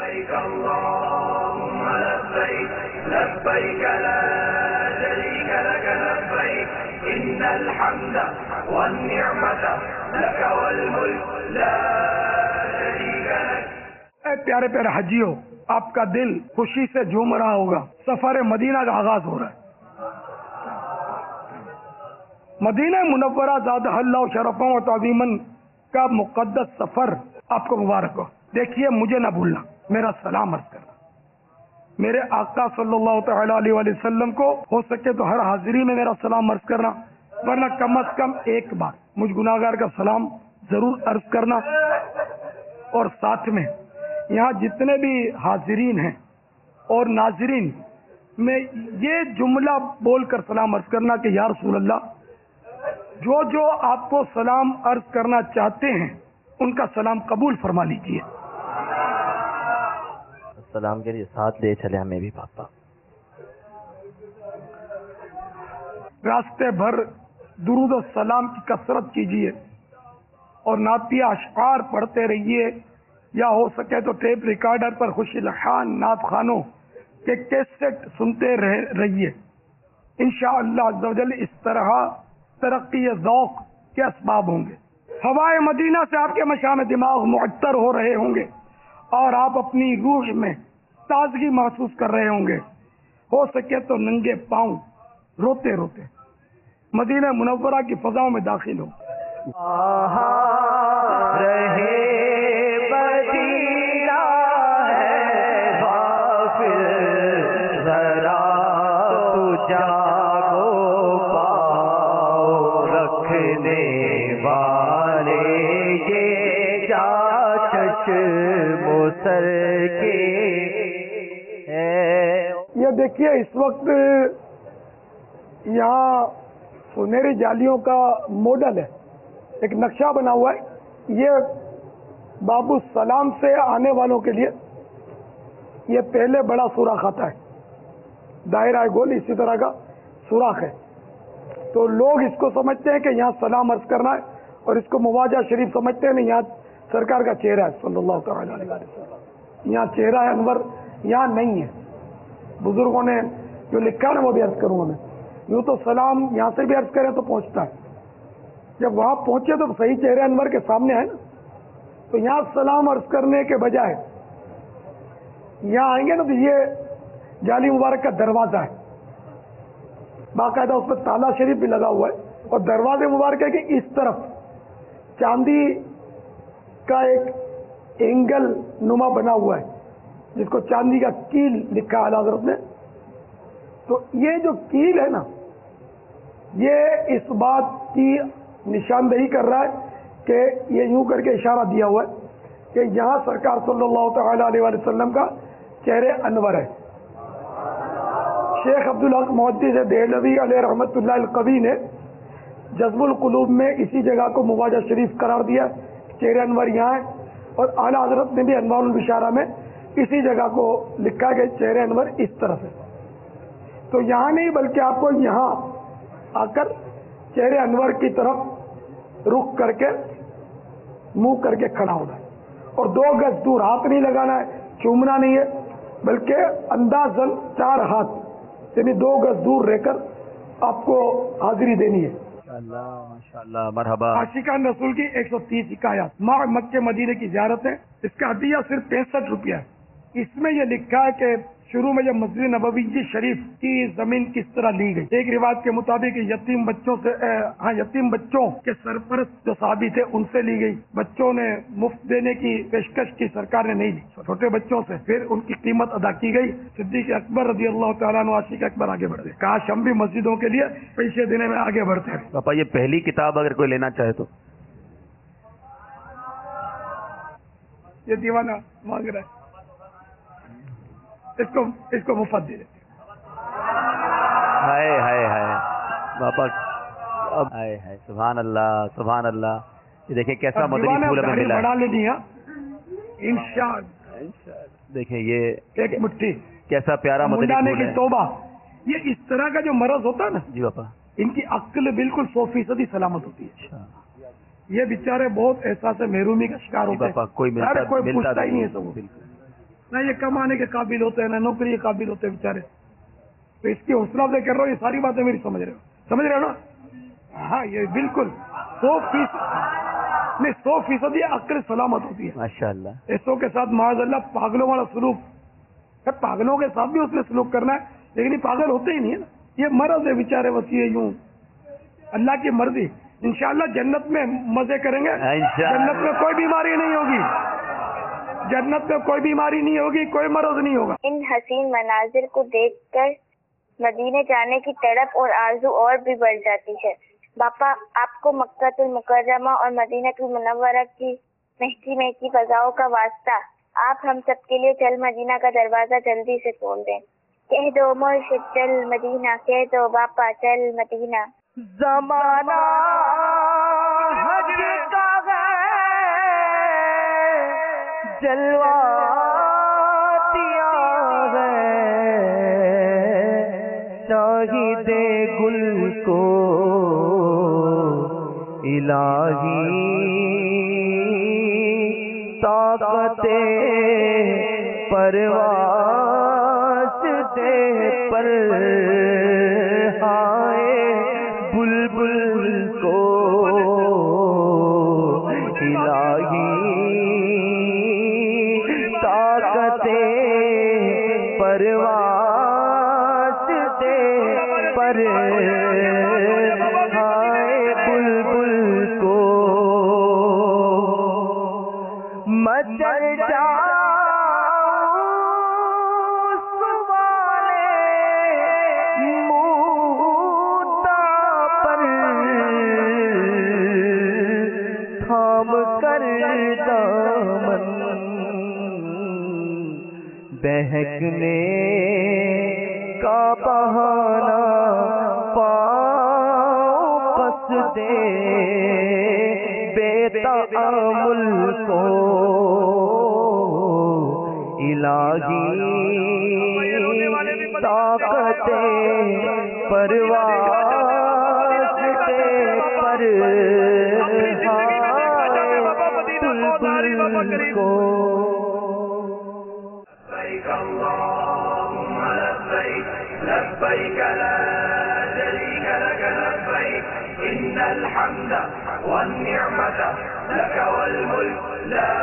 لبیک اللہم لبیک لبیک لا شریک لک لبیک ان الحمد والنعمت لک والملک لا شریک لک. اے پیارے پیارے حجیوں، آپ کا دل خوشی سے جھوم رہا ہوگا. سفر مدینہ کا آغاز ہو رہا ہے. مدینہ منورہ زادہ اللہ شرفا و تعظیما کا مقدس سفر آپ کو مبارک ہو. دیکھیے، مجھے نہ بھولنا، میرا سلام عرض کرنا. میرے آقا صلی اللہ تعالی علیہ وآلہ وسلم کو ہو سکے تو ہر حاضری میں میرا سلام عرض کرنا، ورنہ کم از کم ایک بار مجھ گناہگار کا سلام ضرور عرض کرنا. اور ساتھ میں یہاں جتنے بھی حاضرین ہیں اور ناظرین میں یہ جملہ بول کر سلام عرض کرنا کہ یا رسول اللہ، جو آپ کو سلام عرض کرنا چاہتے ہیں ان کا سلام قبول فرما لیجیے. السلام کے لیے ساتھ لے چلے ہمیں بھی پاپا. راستے بھر درود و سلام کی کثرت کیجیے اور نعتیہ اشعار پڑھتے رہیے، یا ہو سکے تو ٹیپ ریکارڈر پر خوشی لحان نعت خوانوں کے کیسٹ سنتے رہیے. انشاءاللہ عز و جل اس طرح ترقی ذوق کے اسباب ہوں گے. ہوائے مدینہ سے آپ کے مشام دماغ معطر ہو رہے ہوں گے اور آپ اپنی روح میں تازگی محسوس کر رہے ہوں گے. ہو سکے تو ننگے پاؤں روتے روتے مدینہ منورہ کی فضاؤں میں داخل ہوں. یہ دیکھیے، اس وقت یہاں سنہری جالیوں کا ماڈل ہے، ایک نقشہ بنا ہوا ہے. یہ باب السلام سے آنے والوں کے لیے یہ پہلے بڑا سوراخ آتا ہے، دائرہ گول اسی طرح کا سوراخ ہے. تو لوگ اس کو سمجھتے ہیں کہ یہاں سلام عرض کرنا ہے، اور اس کو مواجہ شریف سمجھتے ہیں. یہاں سرکار کا چہرہ ہے صلی اللہ تعالی علیہ وسلم. یہاں چہرہ ہے انور یہاں نہیں ہے. بزرگوں نے جو لکھا نا وہ بھی عرض کروں گا میں. یوں تو سلام یہاں سے بھی عرض کرے تو پہنچتا ہے، جب وہاں پہنچے تو صحیح چہرہ انور کے سامنے ہے نا. تو یہاں سلام عرض کرنے کے بجائے یہاں آئیں گے نا تو یہ جالی مبارک کا دروازہ ہے، باقاعدہ اس پر تالا شریف بھی لگا ہوا ہے. اور دروازے مبارک ہے کہ اس طرف چاندی کا ایک اینگل نما بنا ہوا ہے جس کو چاندی کا کیل لکھا ہے حضرت نے. تو یہ جو کیل ہے نا، یہ اس بات کی نشاندہی کر رہا ہے کہ یہ یوں کر کے اشارہ دیا ہوا ہے کہ یہاں سرکار صلی اللہ تعالی علیہ وآلہ وسلم کا چہرے انور ہے. شیخ عبدالحق محدث دہلوی علیہ رحمۃ اللہ القوی نے جذب القلوب میں اسی جگہ کو مواجہ شریف قرار دیا. چہرے انور یہاں ہے، اور اعلیٰ حضرت نے بھی انوار البشارہ میں اسی جگہ کو لکھا کہ چہرے انور اس طرف ہے. تو یہاں نہیں بلکہ آپ کو یہاں آ کر چہرے انور کی طرف رخ کر کے منہ کر کے کھڑا ہونا ہے، اور 2 گز دور ہاتھ نہیں لگانا ہے، چومنا نہیں ہے، بلکہ اندازاً 4 ہاتھ یعنی 2 گز دور رہ کر آپ کو حاضری دینی ہے. ماشاءاللہ مرحبا. عاشقان رسول کی 130 حکایات ماہ مکہ مدینے کی زیارت ہے. اس کا عطیہ صرف 65 روپیہ ہے. اس میں یہ لکھا ہے کہ شروع میں جب مسجد نبوی شریف کی زمین کس طرح لی گئی. ایک روایت کے مطابق یتیم بچوں کے سرپرست جو صحابی تھے ان سے لی گئی. بچوں نے مفت دینے کی پیشکش کی، سرکار نے نہیں لی، چھوٹے بچوں سے پھر ان کی قیمت ادا کی گئی. صدیق اکبر رضی اللہ تعالیٰ عنہ عاشق اکبر آگے بڑھتے. کاش ہم بھی مسجدوں کے لیے پیسے دینے میں آگے بڑھتے ہیں. پاپا یہ پہلی کتاب اگر کوئی لینا چاہے تو یہ دیوانہ مانگ رہا ہے، اس کو مفت دے دیتے. ہائے ہائے ہائے باپا، ہائے ہائے سبحان اللہ سبحان اللہ. یہ دیکھیں کیسا مدنی پھول ہمیں ملا بڑھا لے دیا انشاءاللہ. دیکھیں یہ ایک مٹھی کیسا پیارا مدنی پھول ہے. توبہ، یہ اس طرح کا جو مرض ہوتا ہے نا جی باپا، ان کی عقل بالکل 100% سلامت ہوتی ہے. یہ بیچارے بہت احساس محرومی کا شکار ہوتے ہیں. کوئی پوچھتا ہی نہیں ہے سب. نہ یہ کمانے کے قابل ہوتے ہیں، نہ نوکری کے قابل ہوتے ہیں بیچارے. تو اس کی حوصلہ افزائی کر رہا ہوں. یہ ساری باتیں میری سمجھ رہے ہو نا؟ ہاں یہ بالکل 100% یہ عقل سلامت ہوتی ہے. ماشاءاللہ. ایسوں کے ساتھ معاذ اللہ پاگلوں والا سلوک، پاگلوں کے ساتھ بھی اس نے سلوک کرنا ہے، لیکن یہ پاگل ہوتے ہی نہیں ہے نا. یہ مرض ہے بیچارے وسیع یوں. اللہ کی مرضی، انشاءاللہ جنت میں مزے کریں گے. جنت میں کوئی بیماری نہیں ہوگی، جنت میں کوئی بیماری نہیں ہوگی، کوئی مرض نہیں ہوگا. ان حسین مناظر کو دیکھ کر مدینے جانے کی تڑپ اور آرزو اور بھی بڑھ جاتی ہے. باپا، آپ کو مکہ المکرمہ اور مدینہ المنورہ کی مہکی فضاؤں کا واسطہ، آپ ہم سب کے لیے چل مدینہ کا دروازہ جلدی سے کھول دیں. کہہ دو مرشد چل مدینہ، کہہ دو باپا چل مدینہ. زمانہ حج کا ہے، جلوہ دیا ہے، شاہد گل کو الہی طاقت پرواز دے پر ہائے بلبل کو الہی طاقت پرواز دے پر ہائے بلبل کو مچل بہکنے کا بہانہ پاؤں پس دے بے تعامل کو الہی طاقت پرواز دے پر بلبل کو. اللهم لبيك لبيك لا شريك لك لبيك إن الحمد والنعمة لك والملك لا